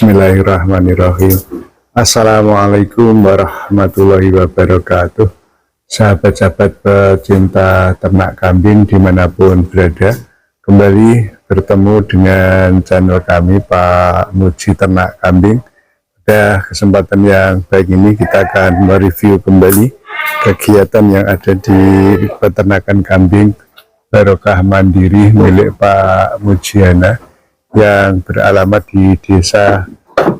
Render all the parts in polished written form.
Bismillahirrahmanirrahim. Assalamualaikum warahmatullahi wabarakatuh. Sahabat-sahabat pecinta ternak kambing dimanapun berada, kembali bertemu dengan channel kami Pak Muji Ternak Kambing. Pada kesempatan yang baik ini kita akan mereview kembali kegiatan yang ada di peternakan kambing Barokah Mandiri milik Pak Mujiana yang beralamat di Desa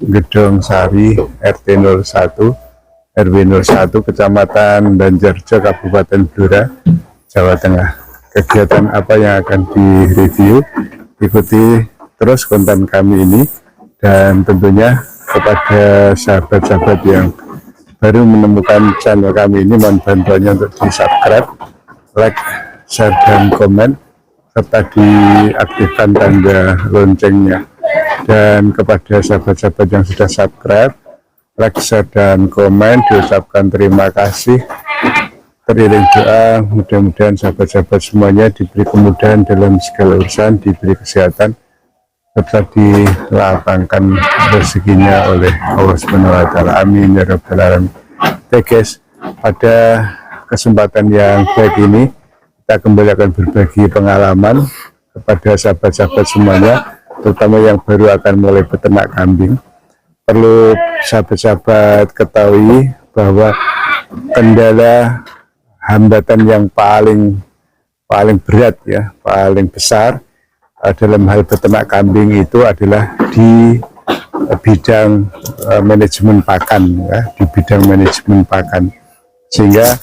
Gedong Sari, RT 01, RW 01, Kecamatan Banjarjo, Kabupaten Blora, Jawa Tengah. Kegiatan apa yang akan direview? Ikuti terus konten kami ini, dan tentunya kepada sahabat-sahabat yang baru menemukan channel kami ini, mohon bantuannya untuk di subscribe, like, share, dan komen, serta diaktifkan tanda loncengnya. Dan kepada sahabat-sahabat yang sudah subscribe, like, share, dan komen, diucapkan terima kasih. Teriring doa, mudah-mudahan sahabat-sahabat semuanya diberi kemudahan dalam segala urusan, diberi kesehatan, serta dilapangkan rezekinya oleh Allah SWT. Amin ya rabbal alamin. Oke guys, pada kesempatan yang baik ini kita kembali akan berbagi pengalaman kepada sahabat-sahabat semuanya, terutama yang baru akan mulai beternak kambing. Perlu sahabat-sahabat ketahui bahwa kendala hambatan yang paling berat ya, paling besar dalam hal beternak kambing itu adalah di bidang manajemen pakan ya, di bidang manajemen pakan. Sehingga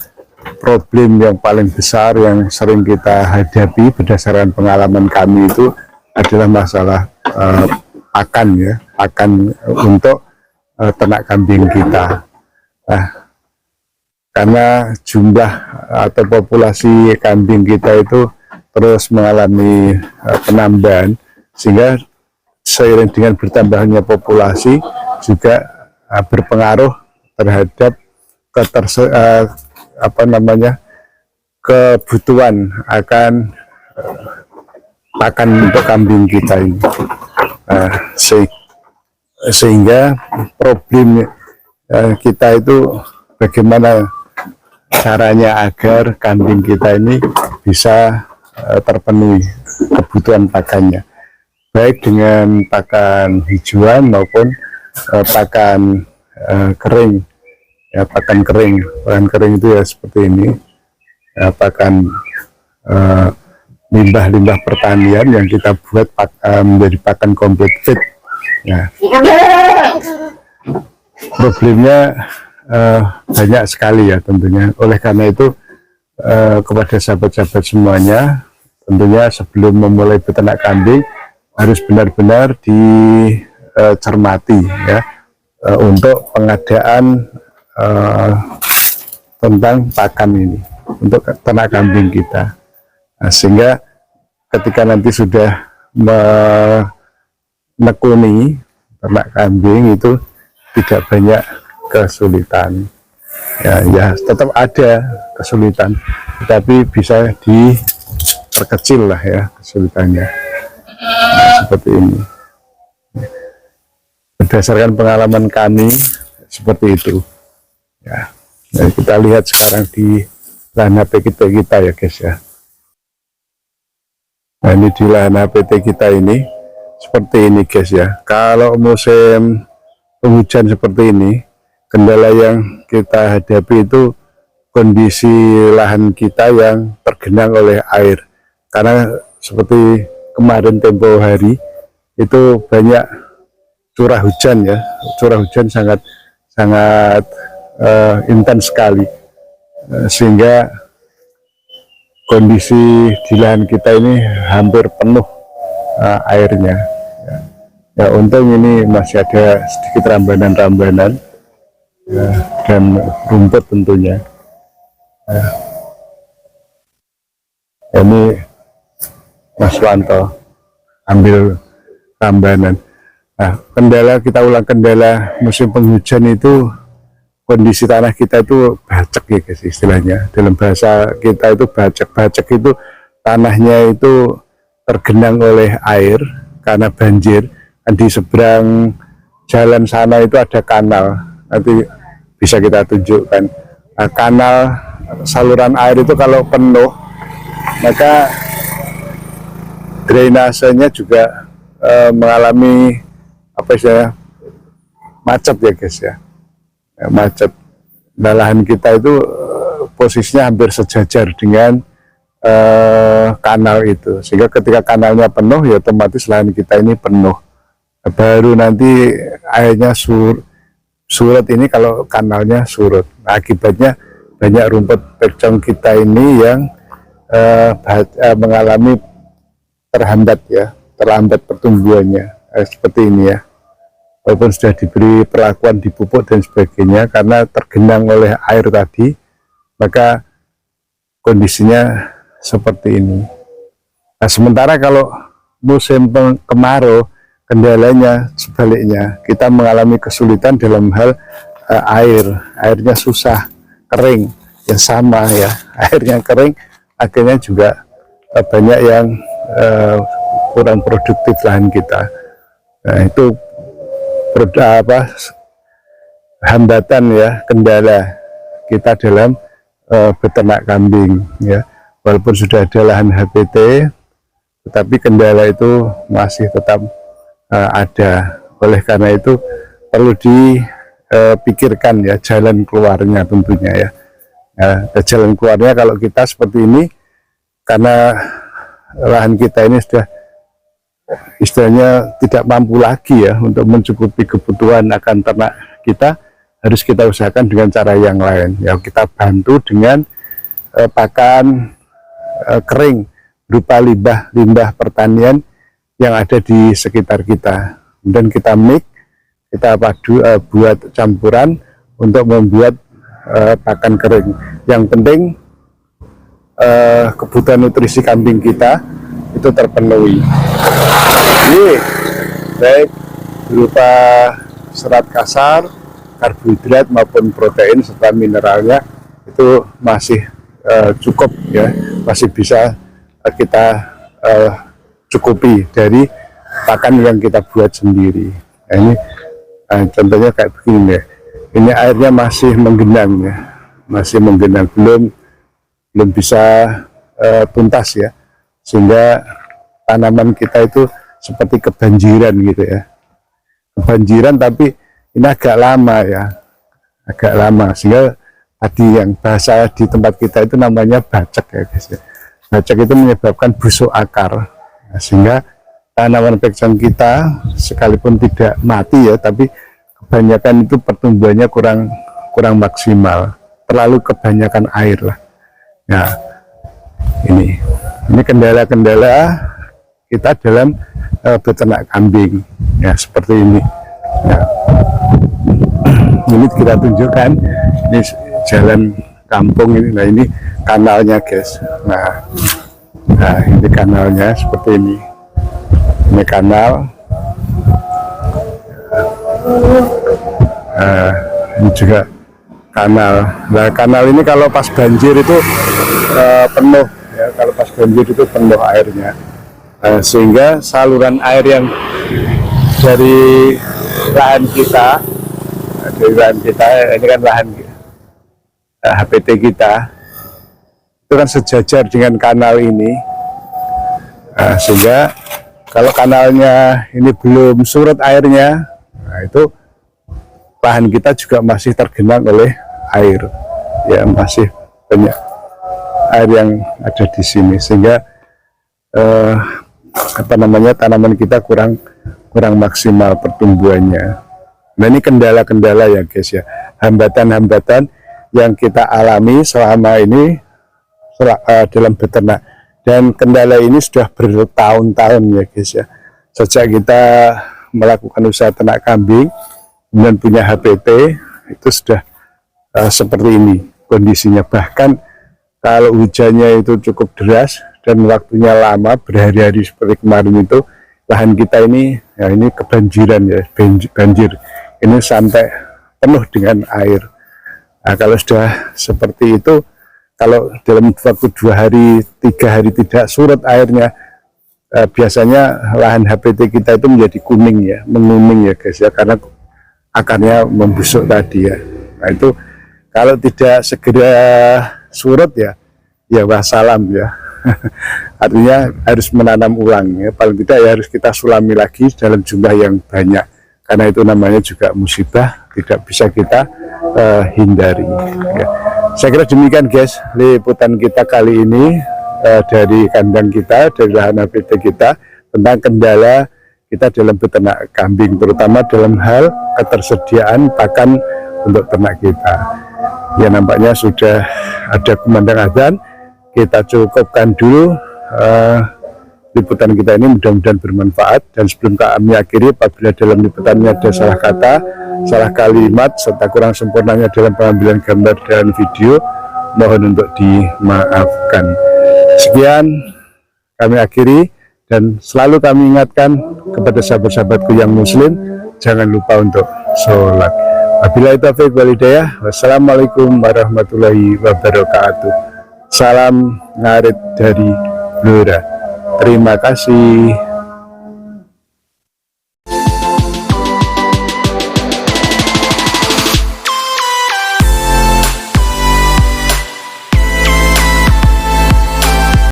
problem yang paling besar yang sering kita hadapi berdasarkan pengalaman kami itu adalah masalah pakan ya, pakan untuk ternak kambing kita. Karena jumlah atau populasi kambing kita itu terus mengalami penambahan, sehingga seiring dengan bertambahnya populasi juga berpengaruh terhadap kebutuhan akan pakan untuk kambing kita ini. Sehingga problem kita itu bagaimana caranya agar kambing kita ini bisa terpenuhi kebutuhan pakannya, baik dengan pakan hijauan maupun pakan kering ya. Pakan kering itu ya seperti ini ya, pakan limbah-limbah pertanian yang kita buat menjadi pakan komplit feed ya. Problemnya banyak sekali ya tentunya. Oleh karena itu kepada sahabat-sahabat semuanya, tentunya sebelum memulai beternak kambing harus benar-benar dicermati ya, untuk pengadaan tentang pakan ini untuk ternak kambing kita. Sehingga ketika nanti sudah menekuni ternak kambing itu tidak banyak kesulitan ya, tetap ada kesulitan tapi bisa diperkecil lah ya kesulitannya. Seperti ini berdasarkan pengalaman kami seperti itu ya. Nah, kita lihat sekarang di lahan PT kita ya guys ya. Nah, ini di lahan PT kita ini seperti ini guys ya. Kalau musim penghujan seperti ini, kendala yang kita hadapi itu kondisi lahan kita yang tergenang oleh air. Karena seperti kemarin tempo hari itu banyak curah hujan ya, curah hujan sangat intens sekali, sehingga kondisi di lahan kita ini hampir penuh airnya ya. Untung ini masih ada sedikit rambanan-rambanan ya, dan rumput tentunya ya. Ini Mas Wanto ambil rambanan. Nah, kita ulang kendala musim penghujan itu kondisi tanah kita itu bacek ya guys, istilahnya dalam bahasa kita itu bacek itu tanahnya itu tergenang oleh air karena banjir. Di seberang jalan sana itu ada kanal, nanti bisa kita tunjukkan. Nah, kanal saluran air itu kalau penuh maka drainasenya juga mengalami apa istilahnya, macet ya guys ya, macet. Nah, lahan kita itu posisinya hampir sejajar dengan kanal itu, sehingga ketika kanalnya penuh ya otomatis lahan kita ini penuh. Baru nanti airnya surut ini kalau kanalnya surut. Nah, akibatnya banyak rumput pekcong kita ini yang mengalami terhambat pertumbuhannya, seperti ini ya. Walaupun sudah diberi perlakuan dipupuk dan sebagainya, karena tergenang oleh air tadi, maka kondisinya seperti ini. Nah, sementara kalau musim kemarau, kendalanya sebaliknya, kita mengalami kesulitan dalam hal airnya susah, kering, ya sama ya, airnya kering, akhirnya juga banyak yang kurang produktif lahan kita. Nah, itu hambatan ya, kendala kita dalam beternak kambing ya. Walaupun sudah ada lahan HPT, tetapi kendala itu masih tetap ada. Oleh karena itu perlu dipikirkan ya jalan keluarnya tentunya ya. Jalan keluarnya kalau kita seperti ini, karena lahan kita ini sudah istilahnya tidak mampu lagi ya untuk mencukupi kebutuhan akan ternak kita, harus kita usahakan dengan cara yang lain ya. Kita bantu dengan pakan kering berupa limbah pertanian yang ada di sekitar kita, dan kita kita buat campuran untuk membuat pakan kering. Yang penting kebutuhan nutrisi kambing kita itu terpenuhi. Ini baik berupa serat kasar, karbohidrat maupun protein serta mineralnya itu masih cukup ya, masih bisa kita cukupi dari pakan yang kita buat sendiri. Nah, ini contohnya kayak begini ya. Ini airnya masih menggenang ya, masih menggenang, belum bisa tuntas ya, sehingga tanaman kita itu seperti kebanjiran gitu ya, kebanjiran, tapi ini agak lama ya, agak lama, sehingga tadi yang bahasa di tempat kita itu namanya bacek ya guys ya. Bacek itu menyebabkan busuk akar, nah, sehingga tanaman pekcong kita sekalipun tidak mati ya, tapi kebanyakan itu pertumbuhannya kurang maksimal, terlalu kebanyakan air lah. Nah, ini kendala-kendala kita dalam beternak kambing ya, seperti ini ya. Ini kita tunjukkan, ini jalan kampung ini. Nah, ini kanalnya guys. Nah, ini kanalnya seperti ini kanal. Ini juga kanal. Nah, kanal ini kalau pas banjir itu penuh ya, kalau pas banjir itu penuh airnya. Sehingga saluran air yang dari lahan kita, ini kan lahan HPT kita, itu kan sejajar dengan kanal ini. Sehingga kalau kanalnya ini belum surut airnya, nah itu lahan kita juga masih tergenang oleh air ya, masih banyak air yang ada di sini, sehingga tanaman kita kurang maksimal pertumbuhannya. Nah, ini kendala-kendala ya guys ya, hambatan-hambatan yang kita alami selama ini dalam beternak, dan kendala ini sudah bertahun-tahun ya guys ya. Sejak kita melakukan usaha ternak kambing dan punya HPT, itu sudah seperti ini kondisinya. Bahkan kalau hujannya itu cukup deras dan waktunya lama, berhari-hari seperti kemarin itu, lahan kita ini ya, ini kebanjiran ya, banjir ini sampai penuh dengan air. Nah, kalau sudah seperti itu, kalau dalam waktu 2 hari 3 hari tidak surut airnya, biasanya lahan HPT kita itu menjadi kuning ya, menguning ya guys ya, karena akarnya membusuk tadi ya. Nah itu kalau tidak segera surut ya wassalam ya. Artinya harus menanam ulang ya, paling tidak ya harus kita sulami lagi dalam jumlah yang banyak, karena itu namanya juga musibah, tidak bisa kita hindari ya. Saya kira demikian guys liputan kita kali ini dari kandang kita, dari lahan APT kita, tentang kendala kita dalam beternak kambing, terutama dalam hal ketersediaan pakan untuk ternak kita. Ya nampaknya sudah ada kumandang azan, kita cukupkan dulu liputan kita ini, mudah-mudahan bermanfaat. Dan sebelum kami akhiri, apabila dalam liputannya ada salah kata, salah kalimat, serta kurang sempurnanya dalam pengambilan gambar dan video, mohon untuk dimaafkan. Sekian kami akhiri, dan selalu kami ingatkan kepada sahabat-sahabatku yang muslim, jangan lupa untuk sholat. Wabillahi taufiq wal hidayah. Wassalamualaikum warahmatullahi wabarakatuh. Salam ngarit dari Blora. Terima kasih.